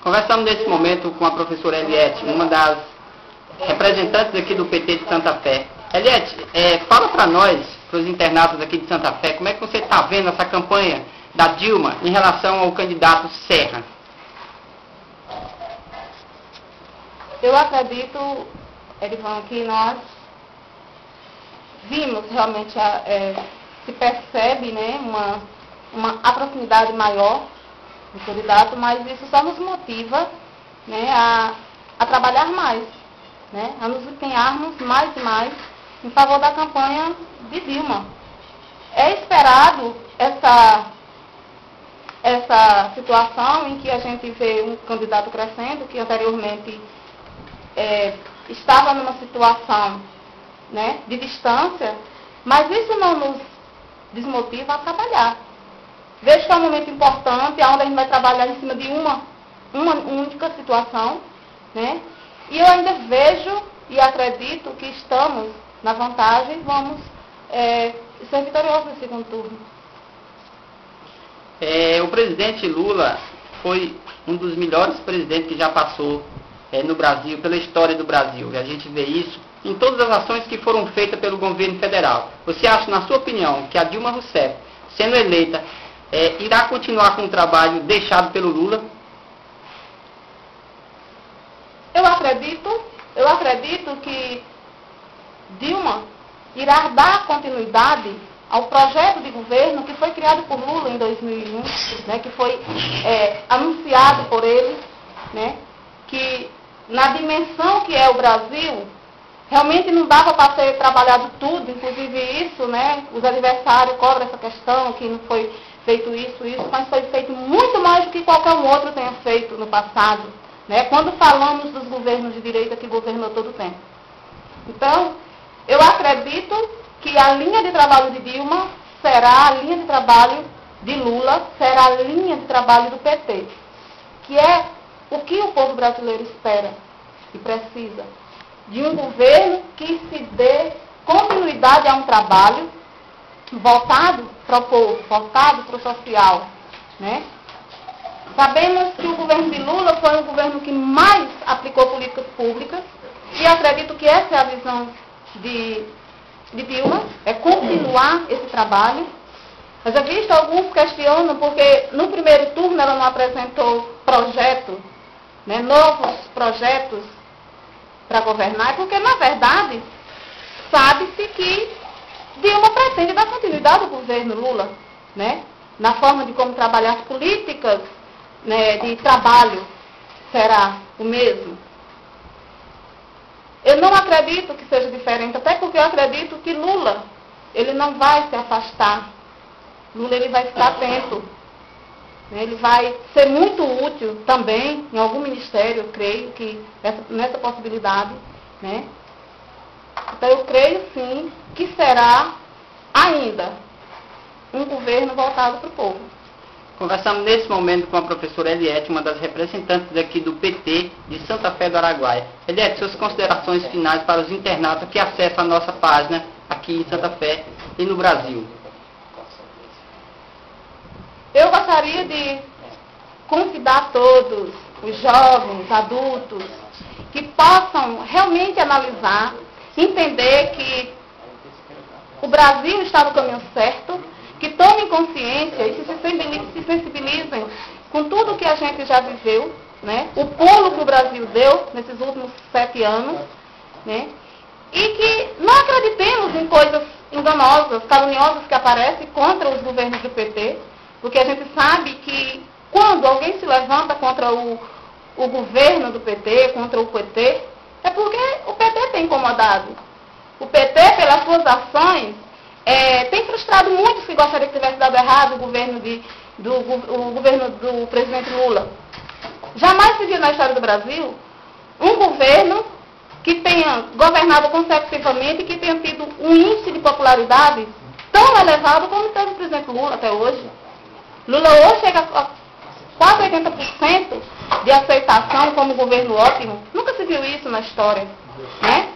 Conversamos nesse momento com a professora Eliette, uma das representantes aqui do PT de Santa Fé. Eliette, fala para nós, para os internatos aqui de Santa Fé, como é que você está vendo essa campanha da Dilma em relação ao candidato Serra? Eu acredito, Erivan, que nós vimos realmente, se percebe, né, uma proximidade maior do candidato, mas isso só nos motiva, né, a trabalhar mais, né, a nos empenharmos mais e mais em favor da campanha de Dilma. É esperado essa situação em que a gente vê um candidato crescendo, que anteriormente estava numa situação, né, de distância, mas isso não nos desmotiva a trabalhar. Vejo que é um momento importante, onde a gente vai trabalhar em cima de uma única situação, né, e eu ainda vejo e acredito que estamos na vantagem e vamos ser vitoriosos no segundo turno. O presidente Lula foi um dos melhores presidentes que já passou no Brasil, pela história do Brasil. E a gente vê isso em todas as ações que foram feitas pelo governo federal. Você acha, na sua opinião, que a Dilma Rousseff, sendo eleita, irá continuar com o trabalho deixado pelo Lula? Eu acredito que Dilma irá dar continuidade ao projeto de governo que foi criado por Lula em 2001, né, que foi anunciado por ele, né, que na dimensão que é o Brasil, realmente não dava para ser trabalhado tudo, inclusive isso, né, os adversários cobram essa questão, que não foi feito isso, mas foi feito muito mais do que qualquer um outro tenha feito no passado, né, quando falamos dos governos de direita que governou todo o tempo. Então, eu acredito que a linha de trabalho de Dilma será a linha de trabalho de Lula, será a linha de trabalho do PT, que é o que o povo brasileiro espera e precisa, de um governo que se dê continuidade a um trabalho voltado para o povo, voltado para o social, né? Sabemos que o governo de Lula foi o governo que mais aplicou políticas públicas e acredito que essa é a visão de Dilma, é continuar esse trabalho. Mas já visto, alguns questionam porque no primeiro turno ela não apresentou projeto, né, novos projetos para governar, porque na verdade sabe-se que Dilma pretende dar continuidade ao governo Lula, né, na forma de como trabalhar as políticas, né, de trabalho será o mesmo. Eu não acredito que seja diferente, até porque eu acredito que Lula, ele não vai se afastar. Lula, ele vai ficar atento. Ele vai ser muito útil também em algum ministério, eu creio que nessa possibilidade, né? Então eu creio sim que será ainda um governo voltado para o povo. Conversamos nesse momento com a professora Eliette, uma das representantes aqui do PT de Santa Fé do Araguaia. Eliette, suas considerações finais para os internatos que acessam a nossa página aqui em Santa Fé e no Brasil. Eu gostaria de convidar todos, os jovens, adultos, que possam realmente analisar, entender que o Brasil está no caminho certo, que tomem consciência e se sensibilizem com tudo que a gente já viveu, né? O pulo que o Brasil deu nesses últimos 7 anos, né? E que não acreditemos em coisas enganosas, caluniosas que aparecem contra os governos do PT, porque a gente sabe que quando alguém se levanta contra o governo do PT, contra o PT, é porque o PT tem incomodado. O PT, pelas suas ações, tem frustrado muitos que gostariam que tivesse dado errado o governo do presidente Lula. Jamais se viu na história do Brasil um governo que tenha governado consecutivamente e que tenha tido um índice de popularidade tão elevado como teve o presidente Lula até hoje. Lula hoje chega a quase 80% de aceitação como governo ótimo. Nunca se viu isso na história, né?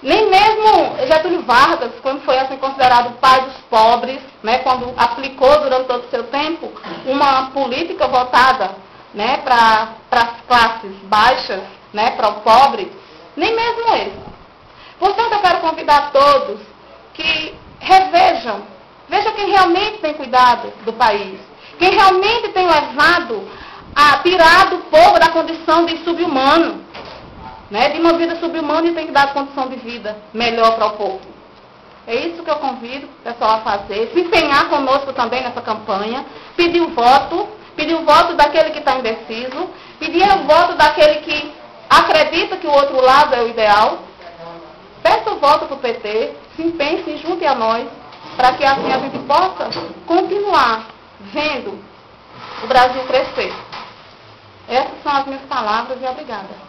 Nem mesmo Getúlio Vargas, quando foi assim considerado o pai dos pobres, né, quando aplicou durante todo o seu tempo uma política voltada né, para as classes baixas, né, para o pobre, nem mesmo esse. Portanto, eu quero convidar todos que revejam, vejam quem realmente tem cuidado do país, quem realmente tem levado a tirar do povo da condição de subhumano, né, de uma vida subhumana, e tem que dar condição de vida melhor para o povo. É isso que eu convido o pessoal a fazer, se empenhar conosco também nessa campanha, pedir o voto daquele que está indeciso, pedir o voto daquele que acredita que o outro lado é o ideal. Peça o voto para o PT, se empenhe, se junte a nós, para que assim a gente possa continuar vendo o Brasil crescer. Essas são as minhas palavras e obrigada.